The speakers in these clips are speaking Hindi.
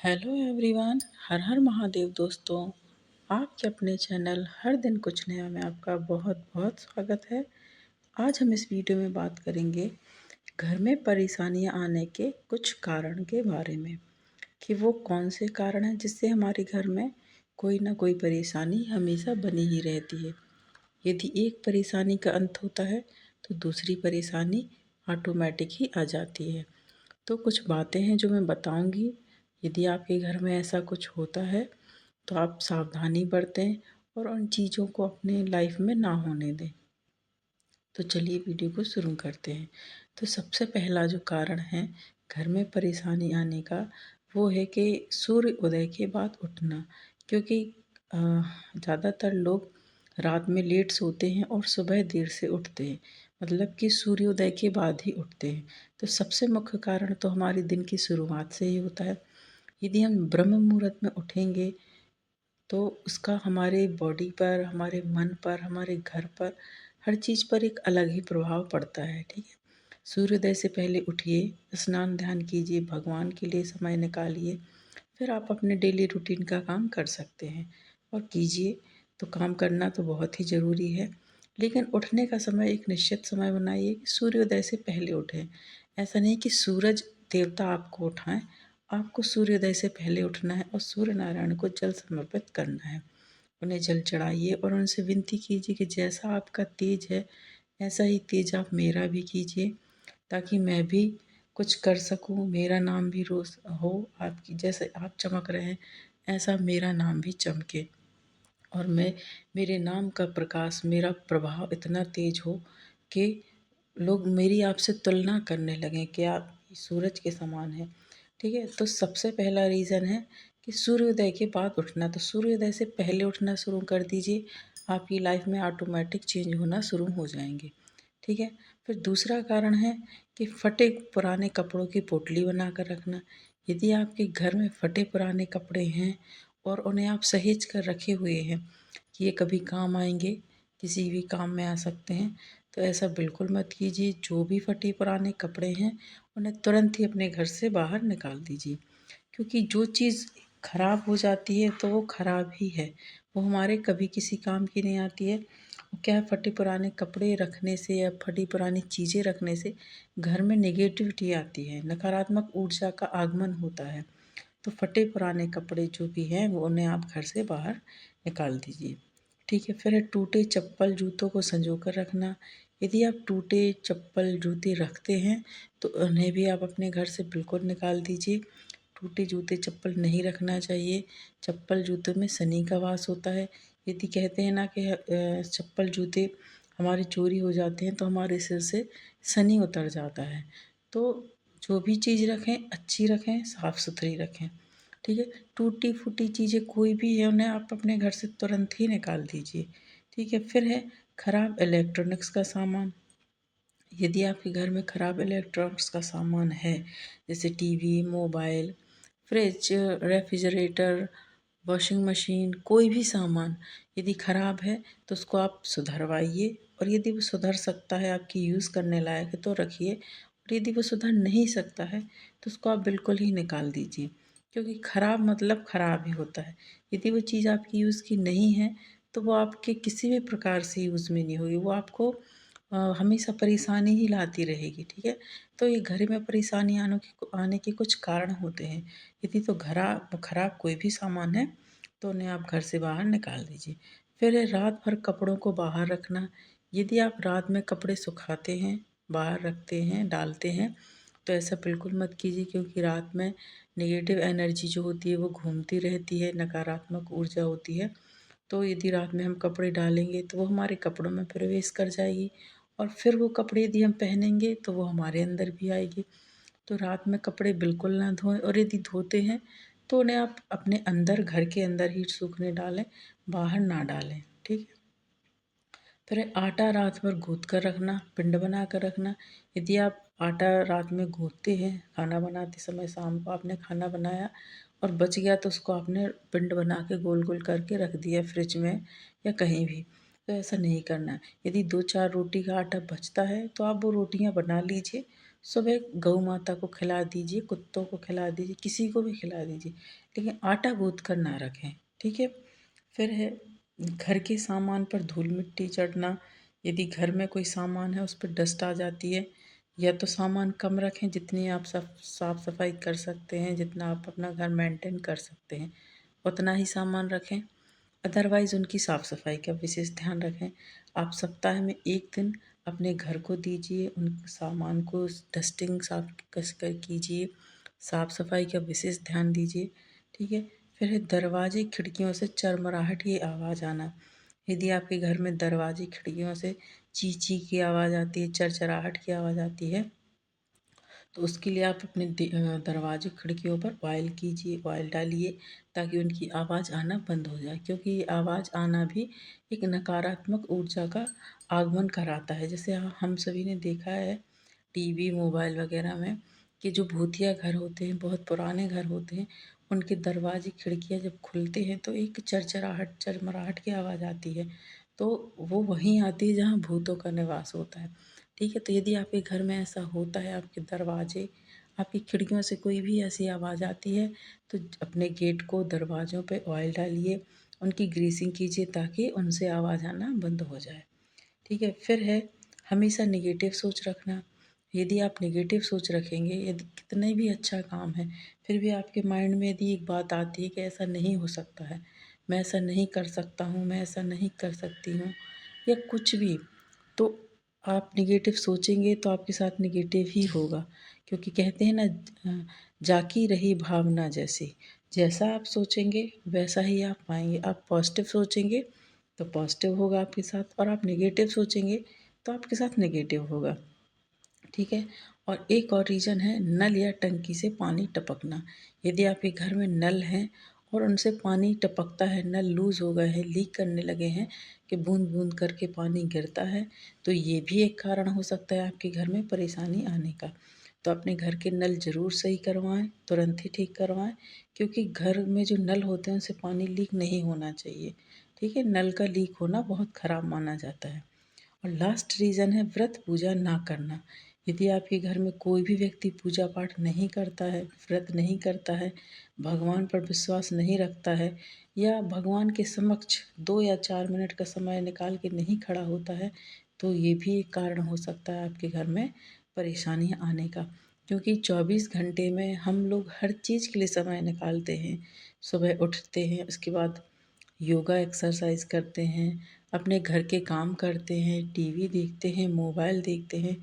Hello everyone. हर हर महादेव दोस्तों। आपके अपने चैनल हर दिन कुछ नया में आपका बहुत बहुत स्वागत है। आज हम इस वीडियो में बात करेंगे घर में परेशानियां आने के कुछ कारण के बारे में कि वो कौन से कारण हैं जिससे हमारे घर में कोई ना कोई परेशानी हमेशा बनी ही रहती है। यदि एक परेशानी का अंत होता है तो दूसरी परेशानी ऑटोमेटिक ही आ जाती है। तो कुछ बातें हैं जो मैं बताऊंगी। यदि आपके घर में ऐसा कुछ होता है तो आप सावधानी बरतें और उन चीज़ों को अपने लाइफ में ना होने दें। तो चलिए वीडियो को शुरू करते हैं। तो सबसे पहला जो कारण है घर में परेशानी आने का, वो है कि सूर्य उदय के बाद उठना। क्योंकि ज़्यादातर लोग रात में लेट सोते हैं और सुबह देर से उठते हैं, मतलब कि सूर्योदय के बाद ही उठते हैं। तो सबसे मुख्य कारण तो हमारे दिन की शुरुआत से ही होता है। यदि हम ब्रह्म मुहूर्त में उठेंगे तो उसका हमारे बॉडी पर, हमारे मन पर, हमारे घर पर, हर चीज़ पर एक अलग ही प्रभाव पड़ता है। ठीक है। सूर्योदय से पहले उठिए, स्नान ध्यान कीजिए, भगवान के लिए समय निकालिए, फिर आप अपने डेली रूटीन का काम कर सकते हैं और कीजिए। तो काम करना तो बहुत ही ज़रूरी है, लेकिन उठने का समय एक निश्चित समय बनाइए कि सूर्योदय से पहले उठें। ऐसा नहीं कि सूरज देवता आपको उठाएं, आपको सूर्योदय से पहले उठना है और सूर्य नारायण को जल समर्पित करना है। उन्हें जल चढ़ाइए और उनसे विनती कीजिए कि जैसा आपका तेज है ऐसा ही तेज आप मेरा भी कीजिए, ताकि मैं भी कुछ कर सकूं, मेरा नाम भी रोज हो, आपकी जैसे आप चमक रहे हैं ऐसा मेरा नाम भी चमके, और मैं, मेरे नाम का प्रकाश, मेरा प्रभाव इतना तेज हो कि लोग मेरी आपसे तुलना करने लगें कि आप सूरज के समान हैं। ठीक है। तो सबसे पहला रीज़न है कि सूर्योदय के बाद उठना। तो सूर्योदय से पहले उठना शुरू कर दीजिए, आपकी लाइफ में ऑटोमेटिक चेंज होना शुरू हो जाएंगे। ठीक है। फिर दूसरा कारण है कि फटे पुराने कपड़ों की पोटली बना कर रखना। यदि आपके घर में फटे पुराने कपड़े हैं और उन्हें आप सहेज कर रखे हुए हैं कि ये कभी काम आएंगे, किसी भी काम में आ सकते हैं, तो ऐसा बिल्कुल मत कीजिए। जो भी फटे पुराने कपड़े हैं उन्हें तुरंत ही अपने घर से बाहर निकाल दीजिए, क्योंकि जो चीज़ खराब हो जाती है तो वो खराब ही है, वो हमारे कभी किसी काम की नहीं आती है। क्या है, फटे पुराने कपड़े रखने से या फटी पुरानी चीज़ें रखने से घर में नेगेटिविटी आती है, नकारात्मक ऊर्जा का आगमन होता है। तो फटे पुराने कपड़े जो भी हैं वो उन्हें आप घर से बाहर निकाल दीजिए। ठीक है। फिर है टूटे चप्पल जूतों को संजो कर रखना। यदि आप टूटे चप्पल जूते रखते हैं तो उन्हें भी आप अपने घर से बिल्कुल निकाल दीजिए। टूटे जूते चप्पल नहीं रखना चाहिए। चप्पल जूतों में शनि का वास होता है। यदि कहते हैं ना कि चप्पल जूते हमारे चोरी हो जाते हैं तो हमारे सिर से शनि उतर जाता है। तो जो भी चीज़ रखें अच्छी रखें, साफ़ सुथरी रखें। ठीक है। टूटी फूटी चीज़ें कोई भी है उन्हें आप अपने घर से तुरंत ही निकाल दीजिए। ठीक है। फिर है खराब इलेक्ट्रॉनिक्स का सामान। यदि आपके घर में खराब इलेक्ट्रॉनिक्स का सामान है, जैसे TV, mobile, fridge, refrigerator, washing machine, कोई भी सामान यदि खराब है तो उसको आप सुधरवाइए, और यदि वो सुधर सकता है, आपकी यूज़ करने लायक है तो रखिए, और यदि वो सुधर नहीं सकता है तो उसको आप बिल्कुल ही निकाल दीजिए। क्योंकि खराब मतलब खराब ही होता है। यदि वो चीज़ आपकी यूज़ की नहीं है तो वो आपके किसी भी प्रकार से यूज़ में नहीं होगी, वो आपको हमेशा परेशानी ही लाती रहेगी। ठीक है। तो ये घर में परेशानी आने के कुछ कारण होते हैं। यदि तो खराब कोई भी सामान है तो उन्हें आप घर से बाहर निकाल दीजिए। फिर है रात भर कपड़ों को बाहर रखना। यदि आप रात में कपड़े सुखाते हैं, बाहर रखते हैं, डालते हैं, तो ऐसा बिल्कुल मत कीजिए, क्योंकि रात में नेगेटिव एनर्जी जो होती है वो घूमती रहती है, नकारात्मक ऊर्जा होती है। तो यदि रात में हम कपड़े डालेंगे तो वो हमारे कपड़ों में प्रवेश कर जाएगी, और फिर वो कपड़े यदि हम पहनेंगे तो वो हमारे अंदर भी आएगी। तो रात में कपड़े बिल्कुल ना धोएं, और यदि धोते हैं तो उन्हें आप अपने अंदर, घर के अंदर ही सूखने डालें, बाहर ना डालें। ठीक है। फिर आटा रात भर गूँथ कर रखना, पिंड बना कर रखना। यदि आप आटा रात में गूँथते हैं, खाना बनाते समय शाम को आपने खाना बनाया और बच गया तो उसको आपने पिंड बना के गोल गोल करके रख दिया फ्रिज में या कहीं भी, तो ऐसा नहीं करना है। यदि 2-4 रोटी का आटा बचता है तो आप वो रोटियां बना लीजिए, सुबह गऊ माता को खिला दीजिए, कुत्तों को खिला दीजिए, किसी को भी खिला दीजिए, लेकिन आटा गूँथ कर ना रखें, ठीक है। फिर है घर के सामान पर धूल मिट्टी चढ़ना। यदि घर में कोई सामान है उस पर डस्ट आ जाती है, या तो सामान कम रखें, जितनी आप साफ सफाई कर सकते हैं, जितना आप अपना घर मेंटेन कर सकते हैं उतना ही सामान रखें। अदरवाइज़ उनकी साफ़ सफाई का विशेष ध्यान रखें। आप सप्ताह में 1 दिन अपने घर को दीजिए, उन सामान को डस्टिंग साफ कस कर कीजिए, साफ़ सफाई का विशेष ध्यान दीजिए, ठीक है। फिर है दरवाजे खिड़कियों से चरमराहट की आवाज़ आना। यदि आपके घर में दरवाजे खिड़कियों से ची ची की आवाज़ आती है, चरचराहट की आवाज़ आती है, तो उसके लिए आप अपने दरवाजे खिड़कियों पर ऑयल कीजिए, ऑयल डालिए, ताकि उनकी आवाज़ आना बंद हो जाए, क्योंकि ये आवाज़ आना भी एक नकारात्मक ऊर्जा का आगमन कराता है। जैसे हम सभी ने देखा है टीवी मोबाइल वगैरह में कि जो भूतिया घर होते हैं, बहुत पुराने घर होते हैं, उनके दरवाजे खिड़कियाँ जब खुलते हैं तो एक चरचराहट चरमराहट की आवाज़ आती है। तो वो वहीं आती है जहाँ भूतों का निवास होता है, ठीक है। तो यदि आपके घर में ऐसा होता है, आपके दरवाजे, आपकी खिड़कियों से कोई भी ऐसी आवाज़ आती है, तो अपने गेट को, दरवाज़ों पे ऑयल डालिए, उनकी ग्रीसिंग कीजिए, ताकि उनसे आवाज़ आना बंद हो जाए, ठीक है। फिर है हमेशा नेगेटिव सोच रखना। यदि आप नेगेटिव सोच रखेंगे, यदि कितना भी अच्छा काम है, फिर भी आपके माइंड में यदि एक बात आती है कि ऐसा नहीं हो सकता है, मैं ऐसा नहीं कर सकता हूँ, मैं ऐसा नहीं कर सकती हूँ, या कुछ भी, तो आप नेगेटिव सोचेंगे तो आपके साथ नेगेटिव ही होगा। क्योंकि कहते हैं ना, जाकी रही भावना जैसी, जैसा आप सोचेंगे वैसा ही आप पाएंगे। आप पॉजिटिव सोचेंगे तो पॉजिटिव होगा आपके साथ, और आप नेगेटिव सोचेंगे तो आपके साथ नेगेटिव होगा, ठीक है। और एक और रीज़न है नल या टंकी से पानी टपकना। यदि आपके घर में नल हैं और उनसे पानी टपकता है, नल लूज़ हो गए हैं, लीक करने लगे हैं कि बूंद बूंद करके पानी गिरता है, तो ये भी एक कारण हो सकता है आपके घर में परेशानी आने का। तो अपने घर के नल ज़रूर सही करवाएं, तुरंत ही ठीक करवाएं, क्योंकि घर में जो नल होते हैं उनसे पानी लीक नहीं होना चाहिए, ठीक है। नल का लीक होना बहुत ख़राब माना जाता है। और लास्ट रीज़न है व्रत पूजा ना करना। यदि आपके घर में कोई भी व्यक्ति पूजा पाठ नहीं करता है, व्रत नहीं करता है, भगवान पर विश्वास नहीं रखता है, या भगवान के समक्ष 2 या 4 मिनट का समय निकाल के नहीं खड़ा होता है, तो ये भी एक कारण हो सकता है आपके घर में परेशानियाँ आने का। क्योंकि 24 घंटे में हम लोग हर चीज़ के लिए समय निकालते हैं। सुबह उठते हैं, उसके बाद योगा एक्सरसाइज करते हैं, अपने घर के काम करते हैं, टीवी देखते हैं, मोबाइल देखते हैं,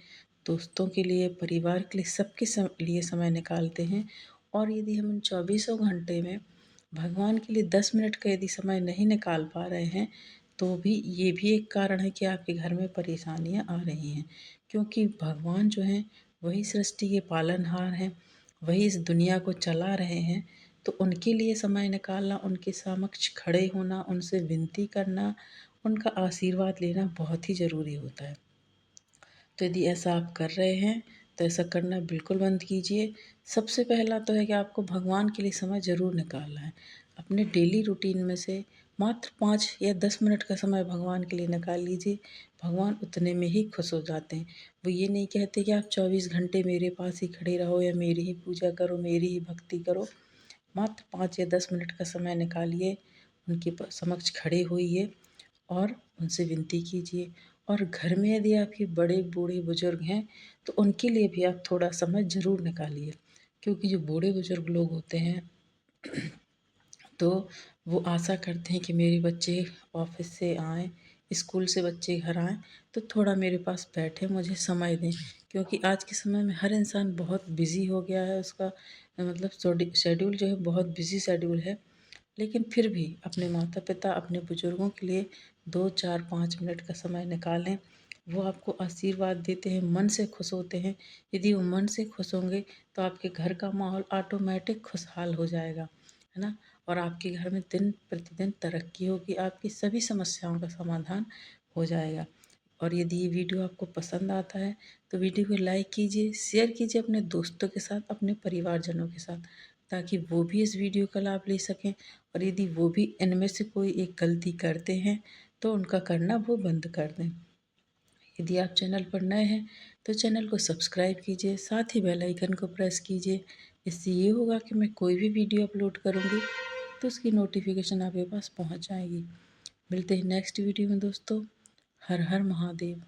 दोस्तों के लिए, परिवार के लिए, सबके लिए समय निकालते हैं। और यदि हम इन 24 घंटे में भगवान के लिए 10 मिनट का यदि समय नहीं निकाल पा रहे हैं, तो भी ये भी एक कारण है कि आपके घर में परेशानियां आ रही हैं। क्योंकि भगवान जो हैं वही सृष्टि के पालनहार हैं, वही इस दुनिया को चला रहे हैं। तो उनके लिए समय निकालना, उनके समक्ष खड़े होना, उनसे विनती करना, उनका आशीर्वाद लेना बहुत ही ज़रूरी होता है। तो यदि ऐसा आप कर रहे हैं तो ऐसा करना बिल्कुल बंद कीजिए। सबसे पहला तो है कि आपको भगवान के लिए समय ज़रूर निकालना है। अपने डेली रूटीन में से मात्र 5 या 10 मिनट का समय भगवान के लिए निकाल लीजिए। भगवान उतने में ही खुश हो जाते हैं। वो ये नहीं कहते कि आप 24 घंटे मेरे पास ही खड़े रहो, या मेरी ही पूजा करो, मेरी ही भक्ति करो। मात्र 5 या 10 मिनट का समय निकालिए, उनके समक्ष खड़े होइए और उनसे विनती कीजिए। और घर में यदि आपके बड़े बूढ़े बुजुर्ग हैं, तो उनके लिए भी आप थोड़ा समय ज़रूर निकालिए। क्योंकि जो बूढ़े बुजुर्ग लोग होते हैं, तो वो आशा करते हैं कि मेरे बच्चे ऑफिस से आएँ, स्कूल से बच्चे घर आएँ, तो थोड़ा मेरे पास बैठे, मुझे समय दें। क्योंकि आज के समय में हर इंसान बहुत बिज़ी हो गया है, उसका मतलब शेड्यूल जो है बहुत बिज़ी शेड्यूल है। लेकिन फिर भी अपने माता पिता, अपने बुजुर्गों के लिए 2, 4, 5 मिनट का समय निकालें। वो आपको आशीर्वाद देते हैं, मन से खुश होते हैं। यदि वो मन से खुश होंगे तो आपके घर का माहौल ऑटोमेटिक खुशहाल हो जाएगा, है ना। और आपके घर में दिन प्रतिदिन तरक्की होगी, आपकी सभी समस्याओं का समाधान हो जाएगा। और यदि ये वीडियो आपको पसंद आता है तो वीडियो को लाइक कीजिए, शेयर कीजिए अपने दोस्तों के साथ, अपने परिवारजनों के साथ, ताकि वो भी इस वीडियो का लाभ ले सकें। और यदि वो भी इनमें से कोई एक गलती करते हैं तो उनका करना वो बंद कर दें। यदि आप चैनल पर नए हैं तो चैनल को सब्सक्राइब कीजिए, साथ ही बेल आइकन को प्रेस कीजिए। इससे ये होगा कि मैं कोई भी वीडियो अपलोड करूँगी तो उसकी नोटिफिकेशन आपके पास पहुँच जाएगी। मिलते हैं नेक्स्ट वीडियो में दोस्तों। हर हर महादेव।